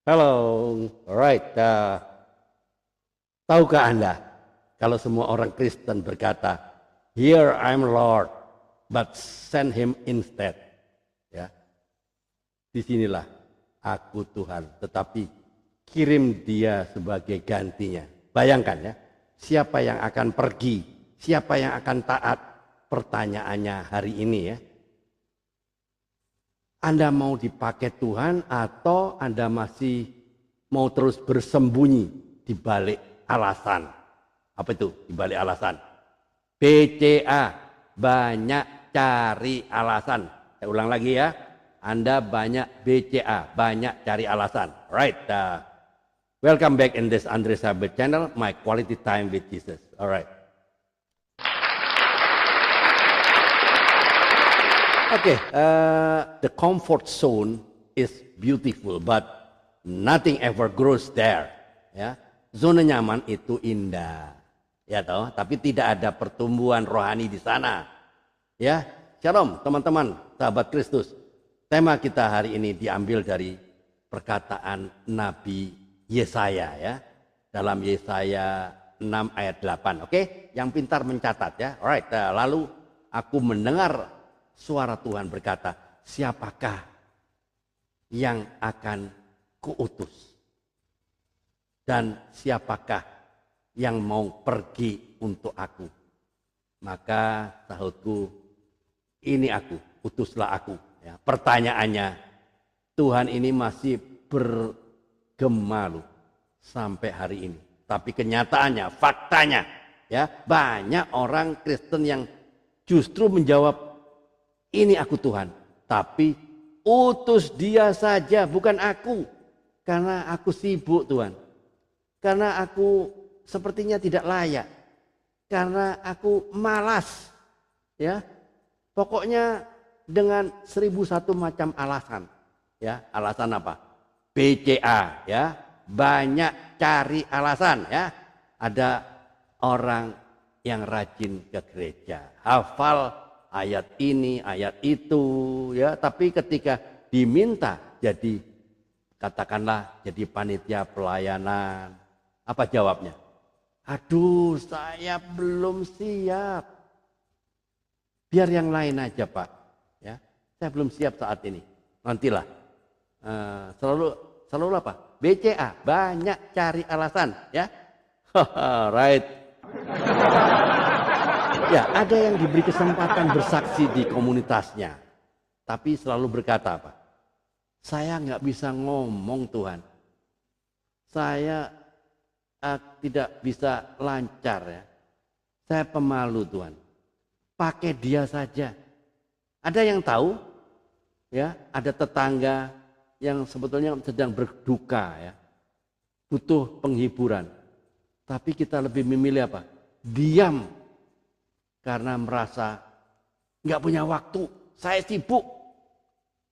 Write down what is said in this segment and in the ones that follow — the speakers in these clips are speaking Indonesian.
Halo, alright. Tahukah Anda kalau semua orang Kristen berkata, "Here I'm Lord, but send him instead." Ya, disinilah aku Tuhan, tetapi kirim dia sebagai gantinya. Bayangkan ya, siapa yang akan pergi, siapa yang akan taat? Pertanyaannya hari ini ya. Anda mau dipakai Tuhan atau Anda masih mau terus bersembunyi di balik alasan? Apa itu di balik alasan? BCA, banyak cari alasan. Saya ulang lagi ya. Anda banyak BCA, banyak cari alasan. Right. Welcome back in this Andre Sabet channel, my quality time with Jesus. Alright. Okay, the comfort zone is beautiful, but nothing ever grows there. Ya, zona nyaman itu indah, ya toh. Tapi tidak ada pertumbuhan rohani di sana. Ya, shalom teman-teman, sahabat Kristus. Tema kita hari ini diambil dari perkataan Nabi Yesaya, ya, dalam Yesaya 6 ayat 8. Oke, yang pintar mencatat ya. Alright, lalu aku mendengar suara Tuhan berkata, siapakah yang akan kuutus? Dan siapakah yang mau pergi untuk aku? Maka sahutku, ini aku, utuslah aku. Ya, pertanyaannya, Tuhan ini masih bergema loh sampai hari ini. Tapi kenyataannya, faktanya, ya, banyak orang Kristen yang justru menjawab, ini aku Tuhan, tapi utus dia saja, bukan aku. Karena aku sibuk Tuhan. Karena aku sepertinya tidak layak. Karena aku malas. Ya, pokoknya dengan 1001 macam alasan. Ya, alasan apa? BCA, ya, banyak cari alasan. Ya, ada orang yang rajin ke gereja, hafal ayat ini, ayat itu, ya. Tapi ketika diminta jadi, katakanlah jadi panitia pelayanan, apa jawabnya? Aduh, saya belum siap. Biar yang lain aja Pak, ya. Saya belum siap saat ini. Nantilah. Selalu apa? BCA, banyak cari alasan, ya. Right. Ya, ada yang diberi kesempatan bersaksi di komunitasnya. Tapi selalu berkata apa? Saya nggak bisa ngomong Tuhan. Saya tidak bisa lancar ya. Saya pemalu Tuhan. Pakai dia saja. Ada yang tahu? Ya, ada tetangga yang sebetulnya sedang berduka ya. Butuh penghiburan. Tapi kita lebih memilih apa? Diam. Karena merasa nggak punya waktu, saya sibuk.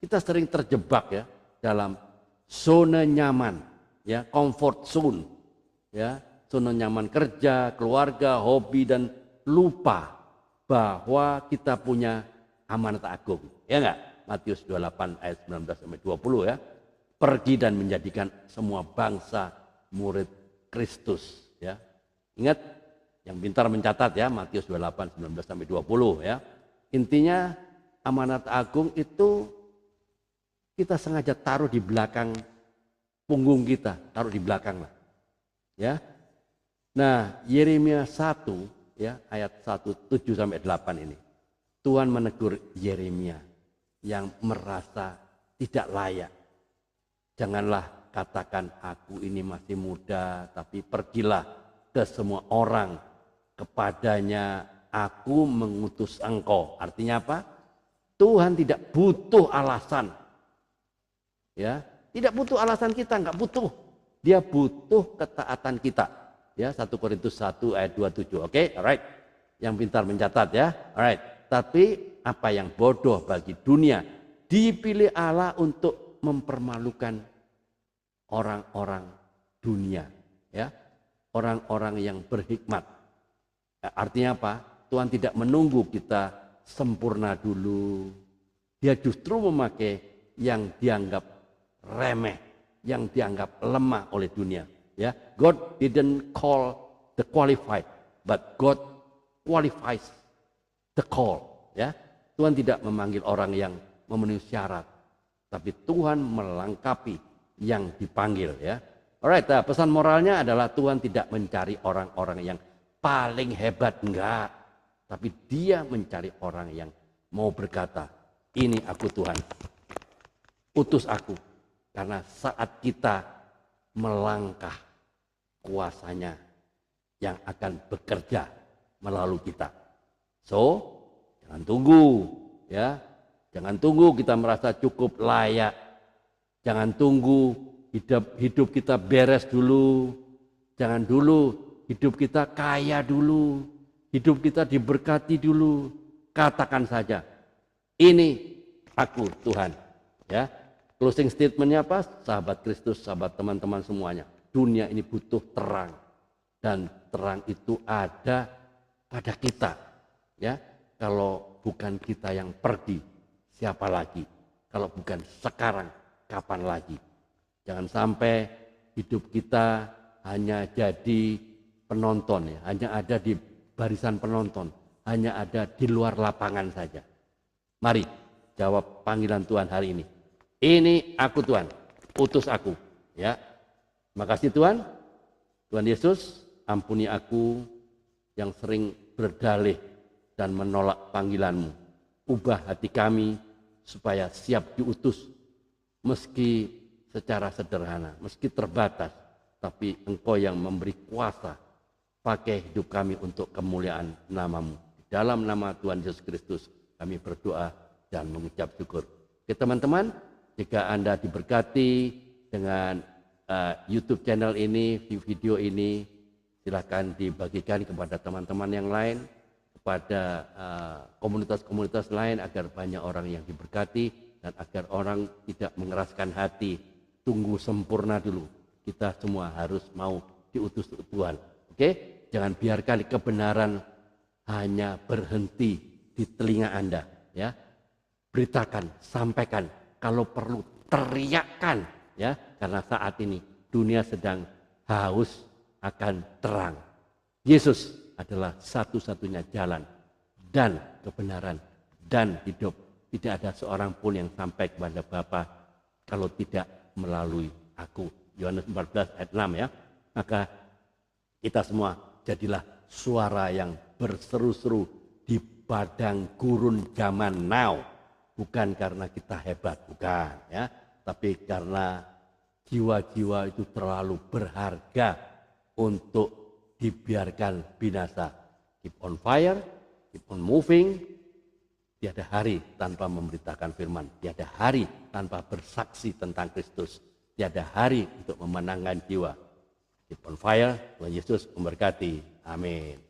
Kita sering terjebak ya dalam zona nyaman, ya, comfort zone, ya, zona nyaman kerja, keluarga, hobi, dan lupa bahwa kita punya amanat agung, ya nggak? Matius 28 ayat 19 sampai 20 ya. Pergi dan menjadikan semua bangsa murid Kristus, ya. Ingat, yang pintar mencatat ya, Matius 28, 19 sampai 20 ya. Intinya amanat agung itu kita sengaja taruh di belakang punggung kita, taruh di belakang lah. Ya. Nah, Yeremia 1 ya, ayat 1, 7 sampai 8 ini. Tuhan menegur Yeremia yang merasa tidak layak. Janganlah katakan aku ini masih muda, tapi pergilah ke semua orang, kepadanya aku mengutus engkau. Artinya apa? Tuhan tidak butuh alasan. Ya, tidak butuh alasan kita, enggak butuh. Dia butuh ketaatan kita. Ya, 1 Korintus 1 ayat 27. Oke, alright. Yang pintar mencatat ya. Alright. Tapi apa yang bodoh bagi dunia dipilih Allah untuk mempermalukan orang-orang dunia, ya. Orang-orang yang berhikmat. Artinya apa? Tuhan tidak menunggu kita sempurna dulu. Dia justru memakai yang dianggap remeh, yang dianggap lemah oleh dunia. Ya, God didn't call the qualified, but God qualifies the call. Ya, Tuhan tidak memanggil orang yang memenuhi syarat, tapi Tuhan melengkapi yang dipanggil. Ya, alright. Pesan moralnya adalah Tuhan tidak mencari orang-orang yang paling hebat, enggak, tapi Dia mencari orang yang mau berkata, ini aku Tuhan, utus aku. Karena saat kita melangkah, kuasanya yang akan bekerja melalui kita. So, jangan tunggu, ya. Jangan tunggu kita merasa cukup layak. Jangan tunggu hidup kita beres dulu. Jangan dulu hidup kita kaya dulu. Hidup kita diberkati dulu. Katakan saja, ini aku Tuhan. Ya, closing statementnya apa? Sahabat Kristus, sahabat teman-teman semuanya. Dunia ini butuh terang, dan terang itu ada pada kita. Ya, kalau bukan kita yang pergi, siapa lagi? Kalau bukan sekarang, kapan lagi? Jangan sampai hidup kita hanya jadi penonton, ya, hanya ada di barisan penonton, hanya ada di luar lapangan saja. Mari jawab panggilan Tuhan hari ini. Ini aku Tuhan, utus aku. Ya, makasih Tuhan. Tuhan Yesus, ampuni aku yang sering berdalih dan menolak panggilan-Mu. Ubah hati kami supaya siap diutus, meski secara sederhana, meski terbatas, tapi Engkau yang memberi kuasa. Pakai hidup kami untuk kemuliaan nama-Mu. Dalam nama Tuhan Yesus Kristus kami berdoa dan mengucap syukur. Oke teman-teman, jika Anda diberkati dengan YouTube channel ini, video ini, silakan dibagikan kepada teman-teman yang lain, kepada komunitas-komunitas lain, agar banyak orang yang diberkati dan agar orang tidak mengeraskan hati. Tunggu sempurna dulu. Kita semua harus mau diutus Tuhan. Oke, jangan biarkan kebenaran hanya berhenti di telinga Anda. Ya, beritakan, sampaikan. Kalau perlu teriakkan, ya, karena saat ini dunia sedang haus akan terang. Yesus adalah satu-satunya jalan dan kebenaran dan hidup. Tidak ada seorang pun yang sampai kepada Bapa kalau tidak melalui aku. Yohanes 14 ayat 6 ya. Maka kita semua jadilah suara yang berseru-seru di padang gurun zaman now. Bukan karena kita hebat, bukan ya, tapi karena jiwa-jiwa itu terlalu berharga untuk dibiarkan binasa. Keep on fire, keep on moving. Tiada hari tanpa memberitakan firman, tiada hari tanpa bersaksi tentang Kristus, tiada hari untuk memenangkan jiwa. Keep on fire, Tuhan Yesus memberkati. Amin.